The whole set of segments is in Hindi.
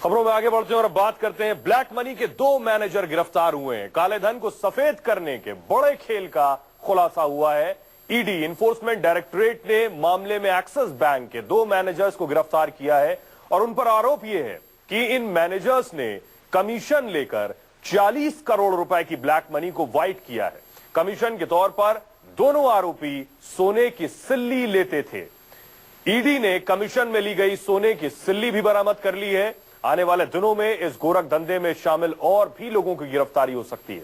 खबरों में आगे बढ़ते हैं और बात करते हैं ब्लैक मनी के 2 मैनेजर गिरफ्तार हुए हैं। काले धन को सफेद करने के बड़े खेल का खुलासा हुआ है। ईडी इन्फोर्समेंट डायरेक्टरेट ने मामले में एक्सिस बैंक के 2 मैनेजर्स को गिरफ्तार किया है और उन पर आरोप यह है कि इन मैनेजर्स ने कमीशन लेकर 40 करोड़ रुपए की ब्लैक मनी को वाइट किया है। कमीशन के तौर पर दोनों आरोपी सोने की सिल्ली लेते थे। ईडी ने कमीशन में ली गई सोने की सिल्ली भी बरामद कर ली है। आने वाले दिनों में इस गोरख धंधे में शामिल और भी लोगों की गिरफ्तारी हो सकती है।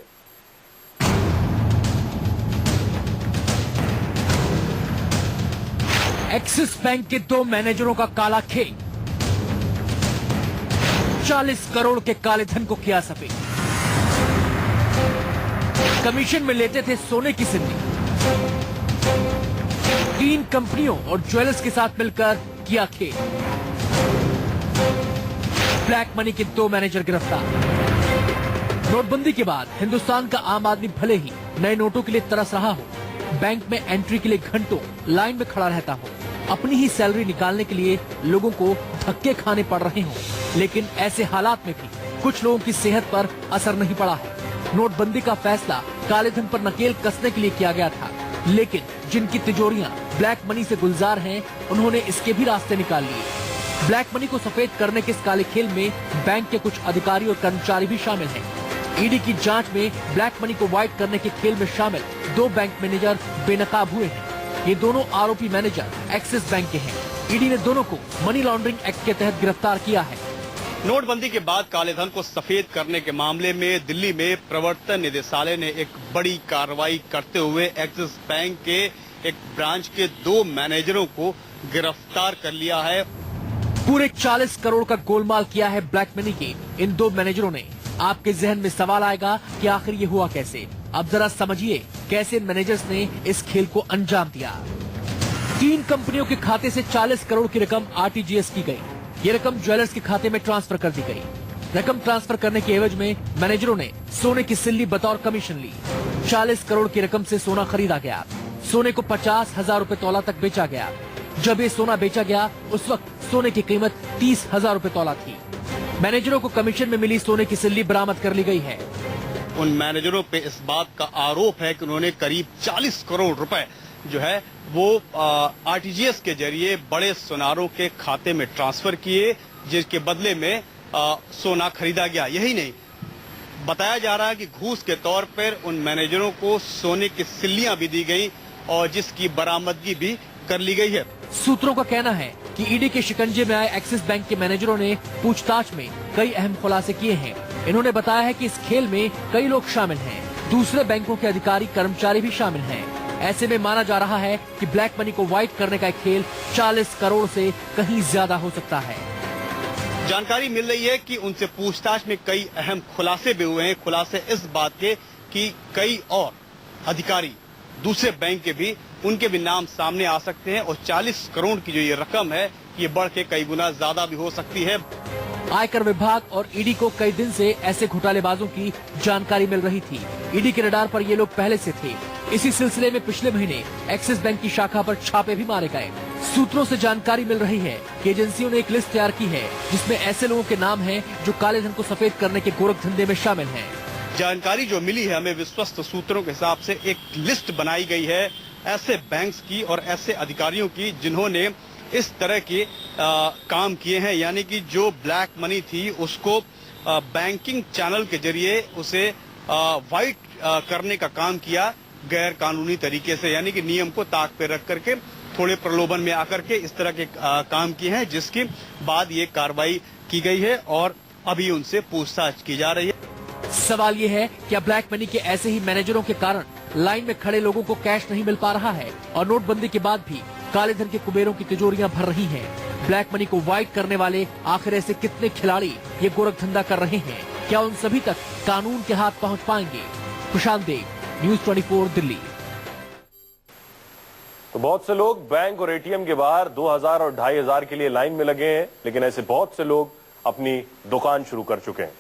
एक्सिस बैंक के 2 मैनेजरों का काला खेल, 40 करोड़ के काले धन को किया सफेद। कमीशन में लेते थे सोने की सिल्ली। 3 कंपनियों और ज्वेलर्स के साथ मिलकर किया खेल। ब्लैक मनी के 2 मैनेजर गिरफ्तार। नोटबंदी के बाद हिंदुस्तान का आम आदमी भले ही नए नोटों के लिए तरस रहा हो, बैंक में एंट्री के लिए घंटों लाइन में खड़ा रहता हो, अपनी ही सैलरी निकालने के लिए लोगों को धक्के खाने पड़ रहे हों, लेकिन ऐसे हालात में भी कुछ लोगों की सेहत पर असर नहीं पड़ा है। नोटबंदी का फैसला काले धन पर नकेल कसने के लिए किया गया था, लेकिन जिनकी तिजोरियां ब्लैक मनी से गुलजार हैं, उन्होंने इसके भी रास्ते निकाल लिए। ब्लैक मनी को सफेद करने के इस काले खेल में बैंक के कुछ अधिकारी और कर्मचारी भी शामिल हैं। ईडी की जांच में ब्लैक मनी को व्हाइट करने के खेल में शामिल 2 बैंक मैनेजर बेनकाब हुए हैं। ये दोनों आरोपी मैनेजर एक्सिस बैंक के हैं। ईडी ने दोनों को मनी लॉन्ड्रिंग एक्ट के तहत गिरफ्तार किया है। नोटबंदी के बाद काले धन को सफेद करने के मामले में दिल्ली में प्रवर्तन निदेशालय ने एक बड़ी कार्रवाई करते हुए एक्सिस बैंक के एक ब्रांच के 2 मैनेजरों को गिरफ्तार कर लिया है। पूरे 40 करोड़ का गोलमाल किया है ब्लैक मनी के इन 2 मैनेजरों ने। आपके जहन में सवाल आएगा कि आखिर ये हुआ कैसे। अब जरा समझिए कैसे इन मैनेजर्स ने इस खेल को अंजाम दिया। 3 कंपनियों के खाते से 40 करोड़ की रकम आरटीजीएस की गई। ये रकम ज्वेलर्स के खाते में ट्रांसफर कर दी गई। रकम ट्रांसफर करने के एवज में मैनेजरों ने सोने की सिल्ली बतौर कमीशन ली। 40 करोड़ की रकम से सोना खरीदा गया। सोने को 50,000 रुपए तौला तक बेचा गया। जब ये सोना बेचा गया, उस वक्त सोने की कीमत 30,000 रुपए तौला थी। मैनेजरों को कमीशन में मिली सोने की सिल्ली बरामद कर ली गई है। उन मैनेजरों पे इस बात का आरोप है कि उन्होंने करीब 40 करोड़ रुपए जो है वो आरटीजीएस के जरिए बड़े सुनारों के खाते में ट्रांसफर किए, जिसके बदले में सोना खरीदा गया। यही नहीं, बताया जा रहा है कि घूस के तौर पर उन मैनेजरों को सोने की सिल्लियां भी दी गई और जिसकी बरामदगी भी कर ली गई है। सूत्रों का कहना है कि ईडी के शिकंजे में आए एक्सिस बैंक के मैनेजरों ने पूछताछ में कई अहम खुलासे किए हैं। इन्होंने बताया है कि इस खेल में कई लोग शामिल हैं, दूसरे बैंकों के अधिकारी कर्मचारी भी शामिल हैं। ऐसे में माना जा रहा है कि ब्लैक मनी को व्हाइट करने का खेल 40 करोड़ से कहीं ज्यादा हो सकता है। जानकारी मिल रही है कि उनसे पूछताछ में कई अहम खुलासे भी हुए हैं। खुलासे इस बात के कि कई और अधिकारी दूसरे बैंक के भी उनके भी नाम सामने आ सकते हैं और 40 करोड़ की जो ये रकम है, ये बढ़ के कई गुना ज्यादा भी हो सकती है। आयकर विभाग और ईडी को कई दिन से ऐसे घोटालेबाजों की जानकारी मिल रही थी। ईडी के रडार पर ये लोग पहले से थे। इसी सिलसिले में पिछले महीने एक्सिस बैंक की शाखा पर छापे भी मारे गए। सूत्रों से जानकारी मिल रही है कि एजेंसियों ने एक लिस्ट तैयार की है, जिसमें ऐसे लोगों के नाम हैं जो काले धन को सफेद करने के गोरख धंधे में शामिल हैं। जानकारी जो मिली है हमें विश्वस्त सूत्रों के हिसाब से, एक लिस्ट बनाई गई है ऐसे बैंक्स की और ऐसे अधिकारियों की जिन्होंने इस तरह के काम किए हैं, यानी कि जो ब्लैक मनी थी उसको बैंकिंग चैनल के जरिए उसे व्हाइट करने का काम किया गैर कानूनी तरीके से, यानी कि नियम को ताक पे रख करके थोड़े प्रलोभन में आकर के इस तरह के काम किए हैं, जिसके बाद ये कार्रवाई की गई है और अभी उनसे पूछताछ की जा रही है। सवाल ये है कि ब्लैक मनी के ऐसे ही मैनेजरों के कारण लाइन में खड़े लोगों को कैश नहीं मिल पा रहा है और नोटबंदी के बाद भी काले धन के कुबेरों की तिजोरियां भर रही हैं। ब्लैक मनी को व्हाइट करने वाले आखिर ऐसे कितने खिलाड़ी ये गोरख धंधा कर रहे हैं? क्या उन सभी तक कानून के हाथ पहुंच पाएंगे? प्रशांत देव, न्यूज़ 24 दिल्ली। तो बहुत से लोग बैंक और एटीएम के बाहर 2000 और 2500 के लिए लाइन में लगे हैं, लेकिन ऐसे बहुत से लोग अपनी दुकान शुरू कर चुके हैं।